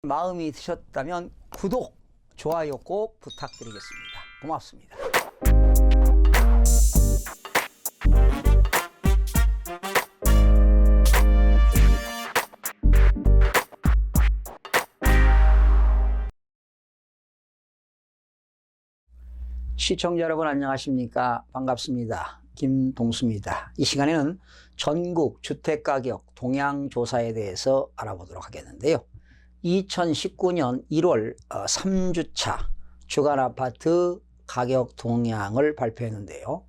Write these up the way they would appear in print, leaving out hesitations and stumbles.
마음이 드셨다면 구독, 좋아요 꼭 부탁드리겠습니다. 고맙습니다. 시청자 여러분 안녕하십니까? 반갑습니다. 김동수입니다. 이 시간에는 전국 주택가격 동향조사에 대해서 알아보도록 하겠는데요. 2019년 1월 3주차 주간아파트 가격 동향을 발표했는데요.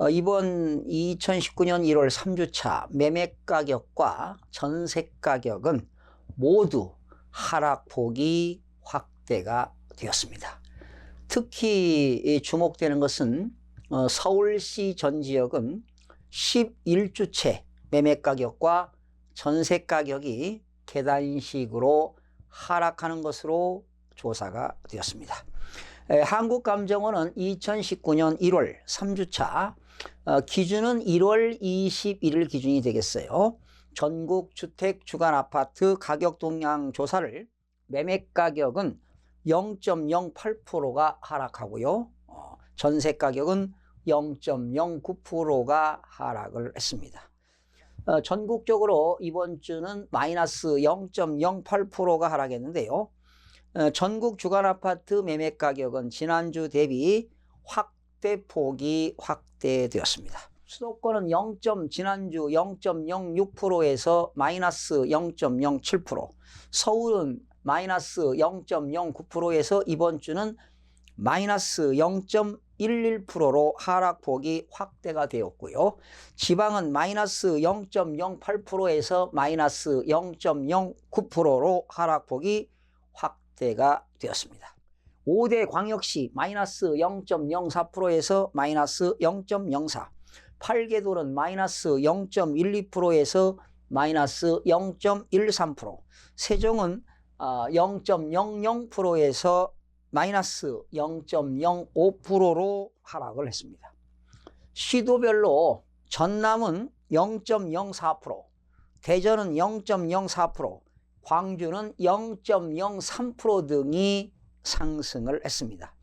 이번 2019년 1월 3주차 매매가격과 전세가격은 모두 하락폭이 확대가 되었습니다. 특히 주목되는 것은 서울시 전 지역은 11주째 매매가격과 전세가격이 계단식으로 하락하는 것으로 조사가 되었습니다. 한국감정원은 2019년 1월 3주차 기준은 1월 21일 기준이 되겠어요. 전국 주택 주간 아파트 가격 동향 조사를 매매가격은 0.08%가 하락하고요. 전세가격은 0.09%가 하락을 했습니다. 전국적으로 이번 주는 마이너스 0.08%가 하락했는데요. 전국 주간아파트 매매가격은 지난주 대비 확대폭이 확대되었습니다. 수도권은 지난주 0.06%에서 마이너스 0.07%, 서울은 마이너스 0.09%에서 이번 주는 마이너스 0.11%로 하락폭이 확대가 되었고요. 지방은 마이너스 0.08%에서 마이너스 0.09%로 하락폭이 확대가 되었습니다. 5대 광역시 마이너스 0.04%에서 마이너스 0.04%, 8개도는 마이너스 0.12%에서 마이너스 0.13%, 세종은 0.00%에서 마이너스 0.05%로 하락을 했습니다. 시도별로 전남은 0.04%, 대전은 0.04%, 광주는 0.03% 등이 상승을 했습니다.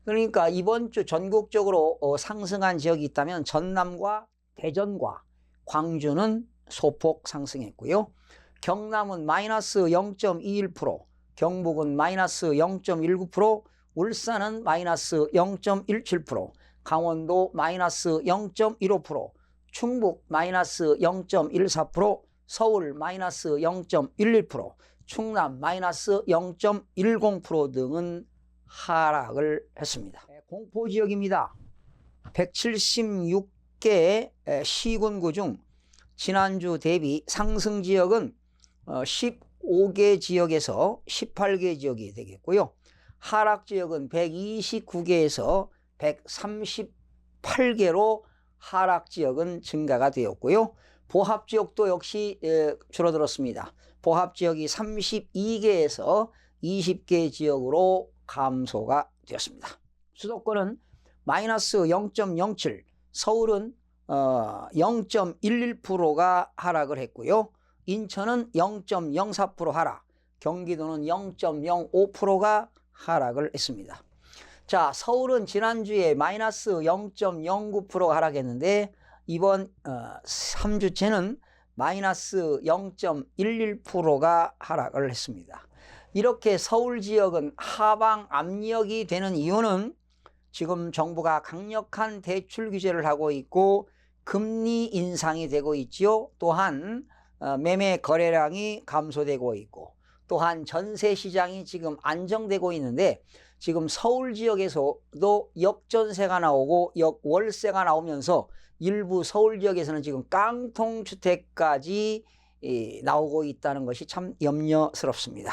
그러니까 이번 주 전국적으로 상승한 지역이 있다면 전남과 대전과 광주는 소폭 상승했고요. 경남은 마이너스 0.21%, 경북은 마이너스 0.19%, 울산은 마이너스 0.17%, 강원도 마이너스 0.15%, 충북 마이너스 0.14%, 서울 마이너스 0.11%, 충남 마이너스 0.10% 등은 하락을 했습니다. 공포지역입니다. 176개 시군구 중 지난주 대비 상승지역은 15개 지역에서 18개 지역이 되겠고요. 하락지역은 129개에서 138개로 하락지역은 증가가 되었고요. 보합지역도 역시 줄어들었습니다. 보합지역이 32개에서 20개 지역으로 감소가 되었습니다. 수도권은 마이너스 0.07, 서울은 0.11%가 하락을 했고요. 인천은 0.04% 하락, 경기도는 0.05%가 하락을 했습니다. 자, 서울은 지난주에 마이너스 0.09%가 하락했는데 이번 3주째는 마이너스 0.11%가 하락을 했습니다. 이렇게 서울 지역은 하방 압력이 되는 이유는 지금 정부가 강력한 대출 규제를 하고 있고 금리 인상이 되고 있지요. 또한 매매 거래량이 감소되고 있고 또한 전세 시장이 지금 안정되고 있는데 지금 서울 지역에서도 역전세가 나오고 역월세가 나오면서 일부 서울 지역에서는 지금 깡통주택까지 나오고 있다는 것이 참 염려스럽습니다.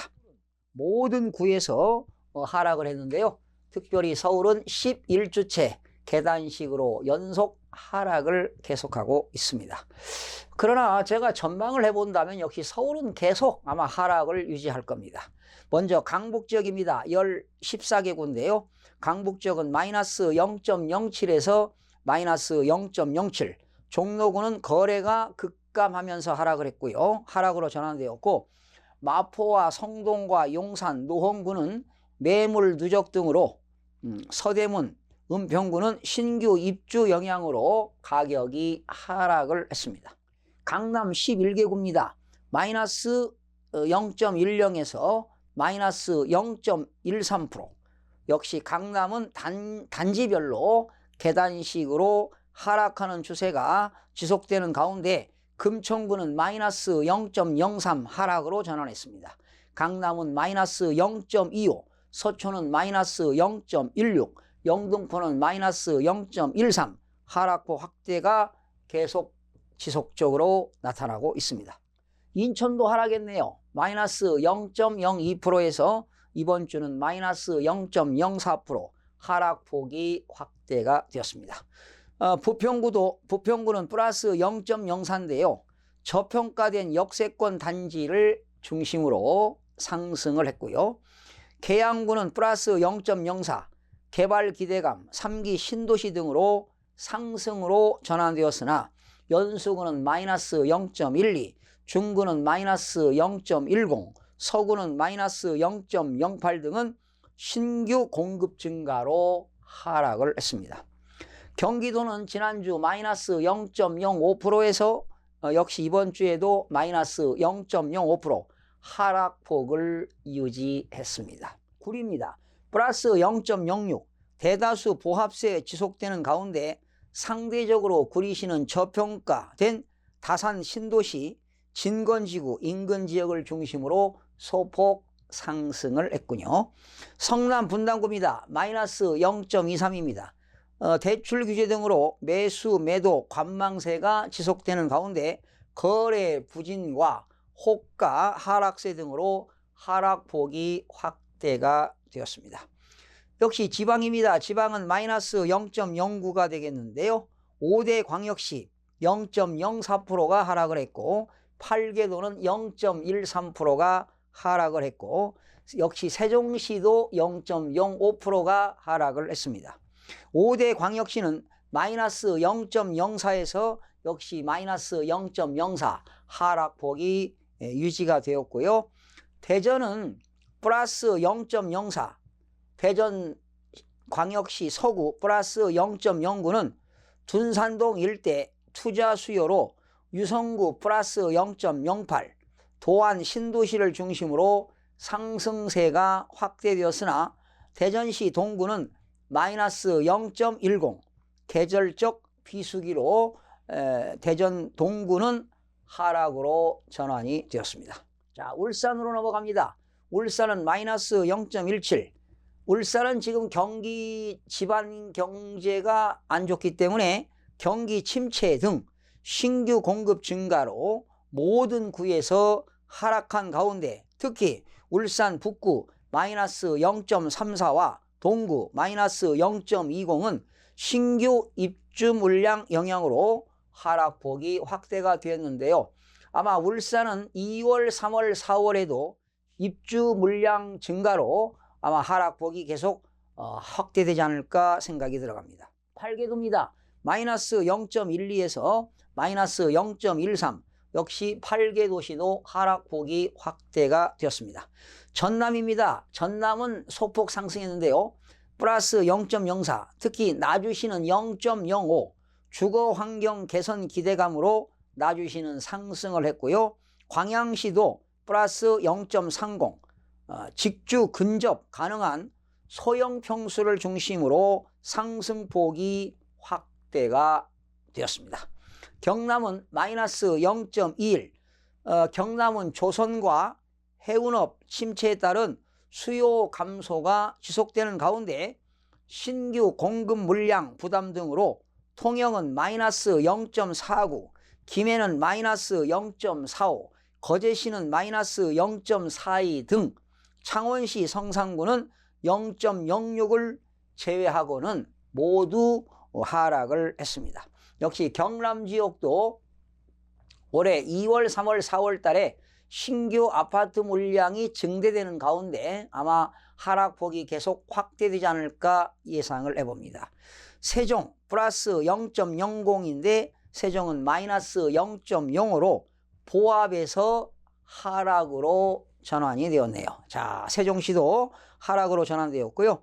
모든 구에서 하락을 했는데요. 특별히 서울은 11주째 계단식으로 연속 하락을 계속하고 있습니다. 그러나 제가 전망을 해본다면 역시 서울은 계속 아마 하락을 유지할 겁니다. 먼저 강북 지역입니다. 14개구인데요. 강북 지역은 마이너스 0.07에서 마이너스 0.07, 종로구는 거래가 급감하면서 하락을 했고요. 하락으로 전환되었고 마포와 성동과 용산, 노원구는 매물 누적 등으로 서대문, 은평구는 신규 입주 영향으로 가격이 하락을 했습니다. 강남 11개구입니다. 마이너스 0.10에서 마이너스 0.13%. 역시 강남은 단지별로 계단식으로 하락하는 추세가 지속되는 가운데 금천구는 마이너스 0.03 하락으로 전환했습니다. 강남은 마이너스 0.25, 서초는 마이너스 0.16, 영등포는 마이너스 0.13 하락폭 확대가 계속 지속적으로 나타나고 있습니다. 인천도 하락했네요. 마이너스 0.02%에서 이번 주는 마이너스 0.04% 하락폭이 확대가 되었습니다. 부평구는 플러스 0.04인데요. 저평가된 역세권 단지를 중심으로 상승을 했고요. 계양구는 플러스 0.04, 개발 기대감, 3기 신도시 등으로 상승으로 전환되었으나 연수구는 마이너스 0.12, 중구는 마이너스 0.10, 서구는 마이너스 0.08 등은 신규 공급 증가로 하락을 했습니다. 경기도는 지난주 마이너스 0.05%에서 역시 이번 주에도 마이너스 0.05% 하락폭을 유지했습니다. 구리입니다. 플러스 0.06, 대다수 보합세 지속되는 가운데 상대적으로 구리시는 저평가된 다산 신도시, 진건지구 인근 지역을 중심으로 소폭 상승을 했군요. 성남 분당구입니다. 마이너스 0.23입니다. 대출 규제 등으로 매수, 매도, 관망세가 지속되는 가운데 거래 부진과 호가 하락세 등으로 하락폭이 확대가 되었습니다. 역시 지방입니다. 지방은 마이너스 0.09가 되겠는데요. 5대 광역시 0.04%가 하락을 했고 8개도는 0.13%가 하락을 했고 역시 세종시도 0.05%가 하락을 했습니다. 5대 광역시는 마이너스 0.04에서 역시 마이너스 0.04 하락폭이 유지가 되었고요. 대전은 플러스 0.04, 대전 광역시 서구 플러스 0.09는 둔산동 일대 투자 수요로 유성구 플러스 0.08, 도안 신도시를 중심으로 상승세가 확대되었으나 대전시 동구는 마이너스 0.10, 계절적 비수기로 대전 동구는 하락으로 전환이 되었습니다. 자, 울산으로 넘어갑니다. 울산은 마이너스 0.17. 울산은 지금 경기 지방 경제가 안 좋기 때문에 경기 침체 등 신규 공급 증가로 모든 구에서 하락한 가운데 특히 울산 북구 마이너스 0.34와 동구 마이너스 0.20은 신규 입주 물량 영향으로 하락폭이 확대가 되었는데요. 아마 울산은 2월, 3월, 4월에도 입주 물량 증가로 아마 하락폭이 계속 확대되지 않을까 생각이 들어갑니다. 8개도입니다. 마이너스 0.12에서 마이너스 0.13 역시 8개 도시도 하락폭이 확대가 되었습니다. 전남입니다. 전남은 소폭 상승했는데요. 플러스 0.04, 특히 나주시는 0.05, 주거 환경 개선 기대감으로 나주시는 상승을 했고요. 광양시도 플러스 0.30, 직주 근접 가능한 소형 평수를 중심으로 상승폭이 확대가 되었습니다. 경남은 마이너스 0.21, 경남은 조선과 해운업 침체에 따른 수요 감소가 지속되는 가운데 신규 공급 물량 부담 등으로 통영은 마이너스 0.49, 김해는 마이너스 0.45, 거제시는 마이너스 0.42 등 창원시 성산구는 0.06을 제외하고는 모두 하락을 했습니다. 역시 경남 지역도 올해 2월, 3월, 4월 달에 신규 아파트 물량이 증대되는 가운데 아마 하락폭이 계속 확대되지 않을까 예상을 해봅니다. 세종 플러스 0.00인데 세종은 마이너스 0.05로 보합에서 하락으로 전환이 되었네요. 자, 세종시도 하락으로 전환되었고요.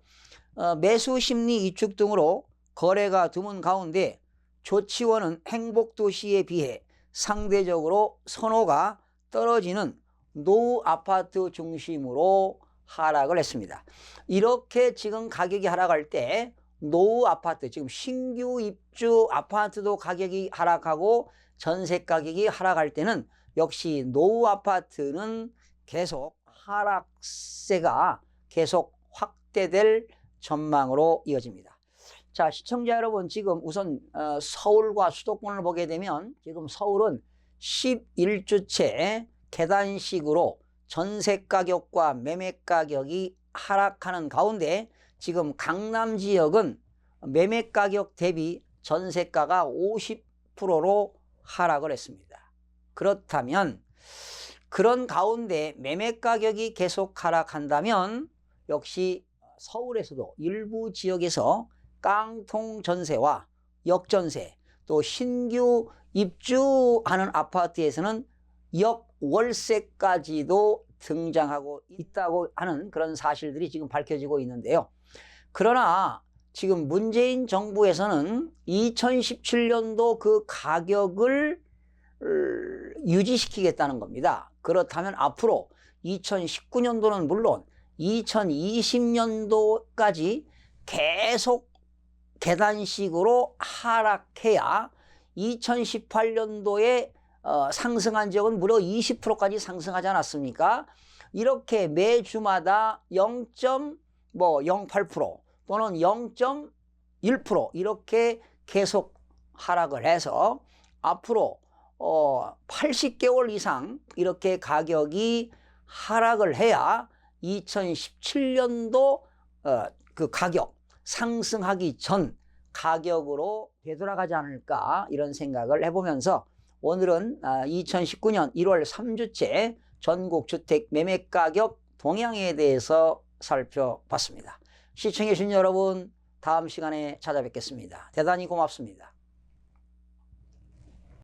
매수 심리 위축 등으로 거래가 드문 가운데 조치원은 행복도시에 비해 상대적으로 선호가 떨어지는 노후 아파트 중심으로 하락을 했습니다. 이렇게 지금 가격이 하락할 때 노후 아파트, 지금 신규 입주 아파트도 가격이 하락하고 전세 가격이 하락할 때는 역시 노후 아파트는 계속 하락세가 계속 확대될 전망으로 이어집니다. 자, 시청자 여러분, 지금 우선 서울과 수도권을 보게 되면 지금 서울은 11주째 계단식으로 전세 가격과 매매 가격이 하락하는 가운데 지금 강남 지역은 매매 가격 대비 전세가가 50%로 하락을 했습니다. 그렇다면 그런 가운데 매매 가격이 계속 하락한다면 역시 서울에서도 일부 지역에서 깡통 전세와 역전세, 또 신규 입주하는 아파트에서는 역월세까지도 등장하고 있다고 하는 그런 사실들이 지금 밝혀지고 있는데요. 그러나 지금 문재인 정부에서는 2017년도 그 가격을 유지시키겠다는 겁니다. 그렇다면 앞으로 2019년도는 물론 2020년도까지 계속 계단식으로 하락해야 2018년도에 상승한 지역은 무려 20%까지 상승하지 않았습니까? 이렇게 매주마다 0.08% 또는 0.1% 이렇게 계속 하락을 해서 앞으로 80개월 이상 이렇게 가격이 하락을 해야 2017년도 그 가격 상승하기 전 가격으로 되돌아가지 않을까 이런 생각을 해보면서 오늘은 2019년 1월 3주째 전국 주택 매매 가격 동향에 대해서 살펴봤습니다. 시청해 주신 여러분, 다음 시간에 찾아뵙겠습니다. 대단히 고맙습니다.